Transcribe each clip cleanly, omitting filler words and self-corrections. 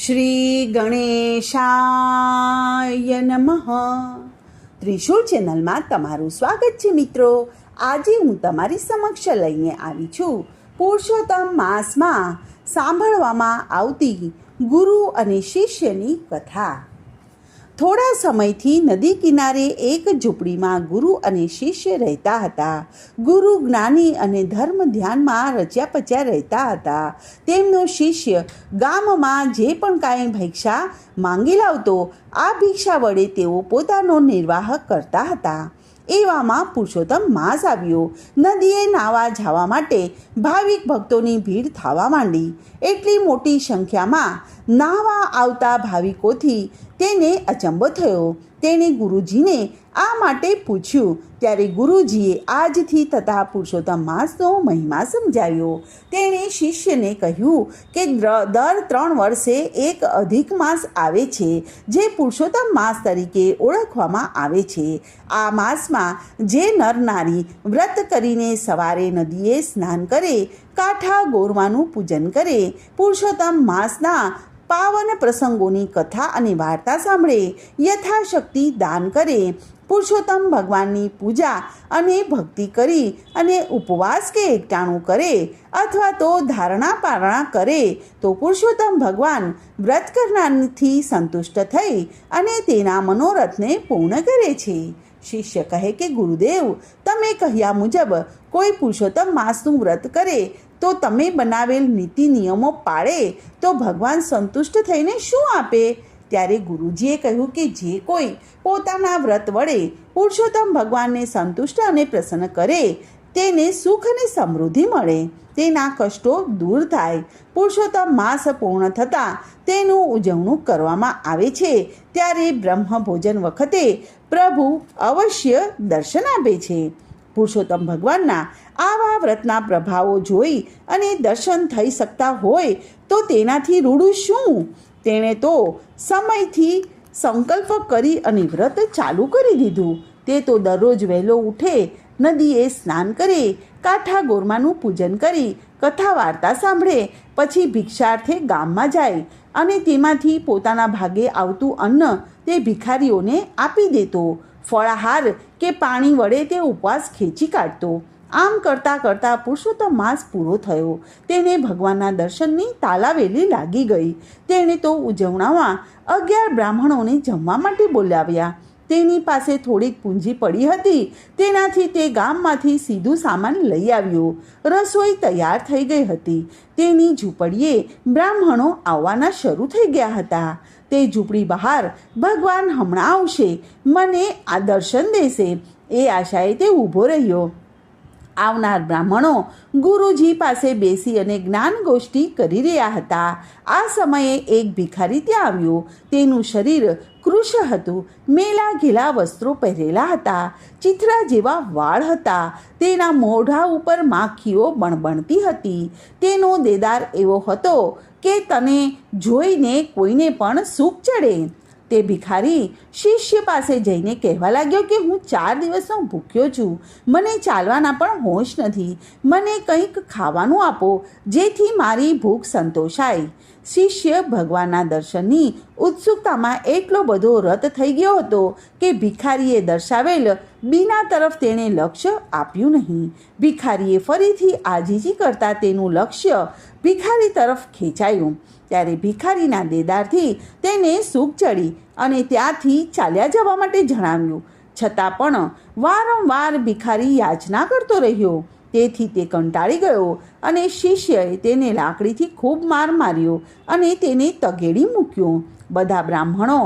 શ્રી ગણેશાય નમઃ. ત્રિશુળ ચેનલમાં તમારું સ્વાગત છે મિત્રો. આજે હું તમારી સમક્ષ લઈને આવી છું પુરુષોત્તમ માસમાં સાંભળવામાં આવતી ગુરુ અને શિષ્યની કથા. થોડા સમયથી નદી કિનારે એક ઝૂંપડીમાં ગુરુ અને શિષ્ય રહેતા હતા. ગુરુ જ્ઞાની અને ધર્મ ધ્યાનમાં રચ્યા પચ્યા રહેતા હતા. તેમનો શિષ્ય ગામમાં જે પણ કાંઈ ભિક્ષા માંગી લાવતો, આ ભિક્ષા વડે તેઓ પોતાનો નિર્વાહ કરતા હતા. એવામાં પુરુષોત્તમ માસ આવ્યો. નદીએ નાવા જવા માટે ભાવિક ભક્તોની ભીડ થવા માંડી. એટલી મોટી સંખ્યામાં નાવા આવતા ભાવિકોથી તેને અચંબો થયો. તેણે ગુરુજીને આ માટે પૂછ્યું, ત્યારે ગુરુજીએ આજથી થતા પુરુષોત્તમ માસનો મહિમા સમજાવ્યો. તેણે શિષ્યને કહ્યું કે દર 3 વર્ષે એક અધિક માસ આવે છે, જે પુરુષોત્તમ માસ તરીકે ઓળખવામાં આવે છે. આ માસમાં જે નર નારી વ્રત કરીને સવારે નદીએ સ્નાન કરે, કાંઠા ગોરવાનું પૂજન કરે, પુરુષોત્તમ માસના પાવન પ્રસંગોની કથા અને વાર્તા સાંભળે, યથાશક્તિ દાન કરે, પુરુષોત્તમ ભગવાનની પૂજા અને ભક્તિ કરી અને ઉપવાસ કે એકટાણું કરે અથવા તો ધારણા પારણા કરે, તો પુરુષોત્તમ ભગવાન વ્રત કરનારથી સંતુષ્ટ થઈ અને તેના મનોરથને પૂર્ણ કરે છે. શિષ્ય કહે કે ગુરુદેવ, તમે કહ્યા મુજબ કોઈ પુરુષોત્તમ માસનું વ્રત કરે તો તમે બનાવેલ નીતિ નિયમો પાળે તો ભગવાન સંતુષ્ટ થઈને શું આપે? ત્યારે ગુરુજીએ કહ્યું કે જે કોઈ પોતાના વ્રત વડે પુરુષોત્તમ ભગવાનને સંતુષ્ટ અને પ્રસન્ન કરે, તેને સુખ અને સમૃદ્ધિ મળે, તેના કષ્ટો દૂર થાય. પુરુષોત્તમ માસ પૂર્ણ થતાં તેનું ઉજવણું કરવામાં આવે છે. ત્યારે બ્રહ્મ ભોજન વખતે પ્રભુ અવશ્ય દર્શન આપે છે. પુરુષોત્તમ ભગવાનના આવા વ્રતના પ્રભાવો જોઈ અને દર્શન થઈ શકતા હોય તો તેનાથી રૂડું શું? તેણે તો સમયથી સંકલ્પ કરી અને વ્રત ચાલુ કરી દીધું. તે તો દરરોજ વહેલો ઉઠે, નદીએ સ્નાન કરે, કાંઠા ગોરમાનું પૂજન કરી, કથા વાર્તા સાંભળે, પછી ભિક્ષાર્થે ગામમાં જાય અને તેમાંથી પોતાના ભાગે આવતું અન્ન તે ભિખારીઓને આપી દેતો. ફળાહાર કે પાણી વડે તે ઉપવાસ ખેંચી કાઢતો. આમ કરતાં કરતાં પુરુષોત્તમ માસ પૂરો થયો. તેને ભગવાનના દર્શનની તાલાવેલી લાગી ગઈ. તેણે તો ઉજવણામાં 11 બ્રાહ્મણોને જમવા માટે બોલાવ્યા. તેની પાસે થોડીક પૂંજી પડી હતી, તેનાથી તે ગામમાંથી સીધું સામાન લઈ આવ્યો. રસોઈ તૈયાર થઈ ગઈ હતી. તેની ઝૂંપડીએ બ્રાહ્મણો આવવાના શરૂ થઈ ગયા હતા. તે ઝૂંપડી બહાર ભગવાન હમણાં આવશે, મને આ દર્શન દેશે, એ આશાએ તે ઊભો રહ્યો. આવનાર બ્રાહ્મણો ગુરુજી પાસે બેસી અને જ્ઞાન ગોષ્ઠી કરી રહ્યા હતા. આ સમયે એક ભિખારી ત્યાં આવ્યો. તેનું શરીર કૃશ હતું, મેલા ઘેલા વસ્ત્રો પહેરેલા હતા, ચિથરા જેવા વાળ હતા, તેના મોઢા ઉપર માખીઓ બણબણતી હતી. તેનો દેદાર એવો હતો કે તને જોઈને કોઈને પણ સૂગ ચડે. તે ભિખારી શિષ્ય પાસે જઈને કહેવા લાગ્યો કે હું 4 દિવસનો ભૂખ્યો છું, મને ચાલવાના પણ હોશ નથી, મને કંઈક ખાવાનું આપો જેથી મારી ભૂખ સંતોષાય. શિષ્ય ભગવાનના દર્શનની ઉત્સુકતામાં એટલો બધો રત થઈ ગયો હતો કે ભિખારીએ દર્શાવેલ બીના તરફ તેણે લક્ષ્ય આપ્યું નહીં. ભિખારીએ ફરીથી આજીજી કરતાં તેનું લક્ષ્ય ભિખારી તરફ ખેંચાયું. ત્યારે ભિખારીના દેદારથી તેને સૂગ ચડી અને ત્યાંથી ચાલ્યા જવા માટે જણાવ્યું. છતાં પણ વારંવાર ભિખારી યાચના કરતો રહ્યો. તેથી તે કંટાળી ગયો અને શિષ્યએ તેને લાકડીથી ખૂબ માર માર્યો અને તેને તગેડી મૂક્યો. બધા બ્રાહ્મણો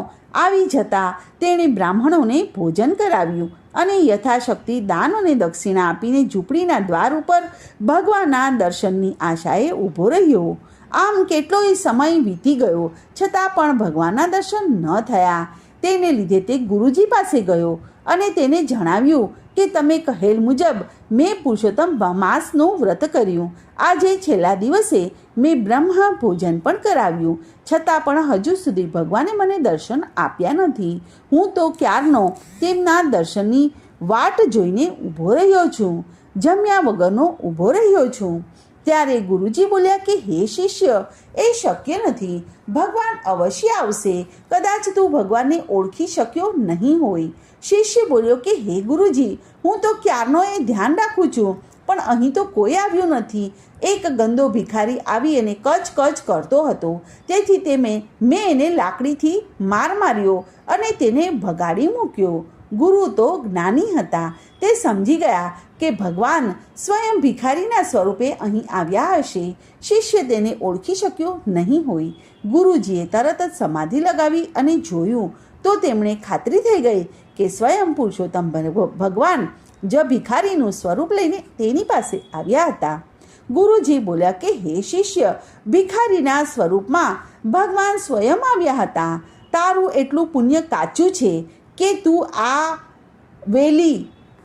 આવી જતાં તેણે બ્રાહ્મણોને ભોજન કરાવ્યું અને યથાશક્તિ દાન અને દક્ષિણા આપીને ઝૂંપડીના દ્વાર ઉપર ભગવાનના દર્શનની આશાએ ઊભો રહ્યો. આમ કેટલોય સમય વીતી ગયો, છતાં પણ ભગવાનના દર્શન ન થયા. તેને લીધે તે ગુરુજી પાસે ગયો અને તેને જણાવ્યું કે તમે કહેલ મુજબ મેં પુરુષોત્તમ માસનું વ્રત કર્યું. આજે છેલ્લા દિવસે મેં બ્રહ્મ ભોજન પણ કરાવ્યું, છતાં પણ હજુ સુધી ભગવાને મને દર્શન આપ્યા નથી. હું તો ક્યારનો તેમના દર્શનની વાટ જોઈને ઊભો રહ્યો છું, જમ્યા વગરનો ઊભો રહ્યો છું. ત્યારે ગુરુજી બોલ્યા કે હે શિષ્ય, એ શક્ય નથી. ભગવાન અવશ્ય આવશે. કદાચ તું ભગવાનને ઓળખી શક્યો નહીં હોય. શિષ્ય બોલ્યો કે હે ગુરુજી, હું તો ક્યારનો એ ધ્યાન રાખું છું, પણ અહીં તો કોઈ આવ્યું નથી. એક ગંદો ભિખારી આવી અને કચ કચ કરતો હતો, તેથી મેં એને લાકડીથી માર માર્યો અને તેને ભગાડી મૂક્યો. ગુરુ તો જ્ઞાની હતા. તે સમજી ગયા કે ભગવાન સ્વયં ભિખારીના સ્વરૂપે અહીં આવ્યા હશે. શિષ્ય તેને ઓળખી શક્યો નહીં હોય. ગુરુજીએ તરત જ સમાધિ લગાવી અને જોયું તો તેમણે ખાતરી થઈ ગઈ કે સ્વયં પુરુષોત્તમ ભગવાન જ ભિખારીનું સ્વરૂપ લઈને તેની પાસે આવ્યા હતા. ગુરુજી બોલ્યા કે હે શિષ્ય, ભિખારીના સ્વરૂપમાં ભગવાન સ્વયં આવ્યા હતા. તારું એટલું પુણ્ય કાચું છે કે તું આ વહેલી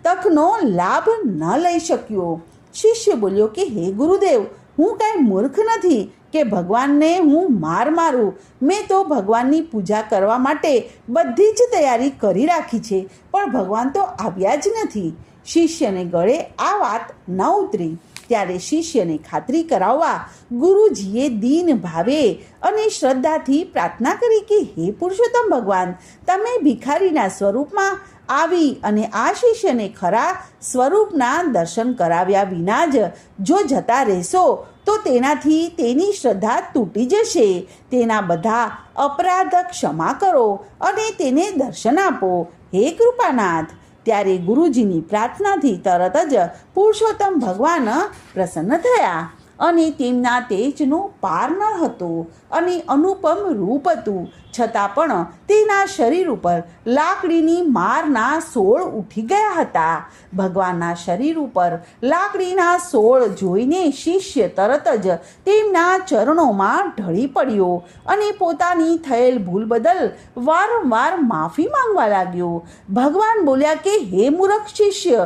તકનો લાભ ન લઈ શક્યો. શિષ્ય બોલ્યો કે હે ગુરુદેવ, હું કાંઈ મૂર્ખ નથી કે ભગવાનને હું માર મારું. મેં તો ભગવાનની પૂજા કરવા માટે બધી જ તૈયારી કરી રાખી છે, પણ ભગવાન તો આવ્યા જ નથી. શિષ્યને ગળે આ વાત ન ઉતરી. ત્યારે શિષ્યને ખાતરી કરાવવા ગુરુજીએ દીન ભાવે અને શ્રદ્ધાથી પ્રાર્થના કરી કે હે પુરુષોત્તમ ભગવાન, તમે ભિખારીના સ્વરૂપમાં આવી અને આ શિષ્યને ખરા સ્વરૂપના દર્શન કરાવ્યા વિના જ જો જતા રહેશો તો તેનાથી તેની શ્રદ્ધા તૂટી જશે. તેના બધા અપરાધ ક્ષમા કરો અને તેને દર્શન આપો, હે કૃપાનાથ. ત્યારે ગુરુજીની પ્રાર્થનાથી તરત જ પુરુષોત્તમ ભગવાન પ્રસન્ન થયા અને તેમના તેજનો પાર ન હતો અને અનુપમ રૂપ હતું. છતાં પણ તેના શરીર ઉપર લાકડીની મારના સોળ ઉઠી ગયા હતા. ભગવાનના શરીર ઉપર લાકડીના સોળ જોઈને શિષ્ય તરત જ તેમના ચરણોમાં ઢળી પડ્યો અને પોતાની થયેલ ભૂલ બદલ વારંવાર માફી માંગવા લાગ્યો. ભગવાન બોલ્યા કે હે મૂર્ખ શિષ્ય,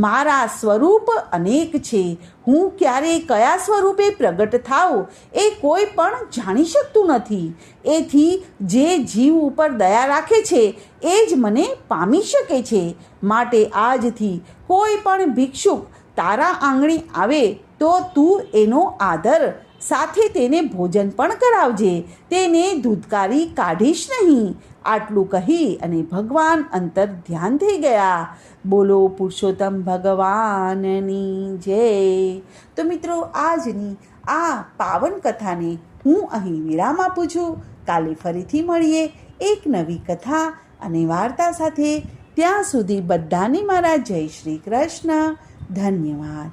મારા સ્વરૂપ અનેક છે. હું ક્યારે કયા સ્વરૂપે પ્રગટ થાઉં એ કોઈ પણ જાણી શકતું નથી. એથી જે જીવ ઉપર દયા રાખે છે એ જ મને પામી શકે છે. માટે આજથી કોઈ પણ ભિક્ષુક તારા આંગણે આવે તો તું એનો આદર સાથે તેને ભોજન પણ કરાવજે. તેને ધૂતકારી કાઢીશ નહીં. આટલું કહી અને ભગવાન અંતર ધ્યાન થઈ ગયા. બોલો પુરુષોત્તમ ભગવાનની જય. તો મિત્રો, આજની આ પાવન કથાને હું અહીં વિરામ આપું છું. કાલે ફરીથી મળીએ એક નવી કથા અને વાર્તા સાથે. ત્યાં સુધી બધાને મારા જય શ્રી કૃષ્ણ. ધન્યવાદ.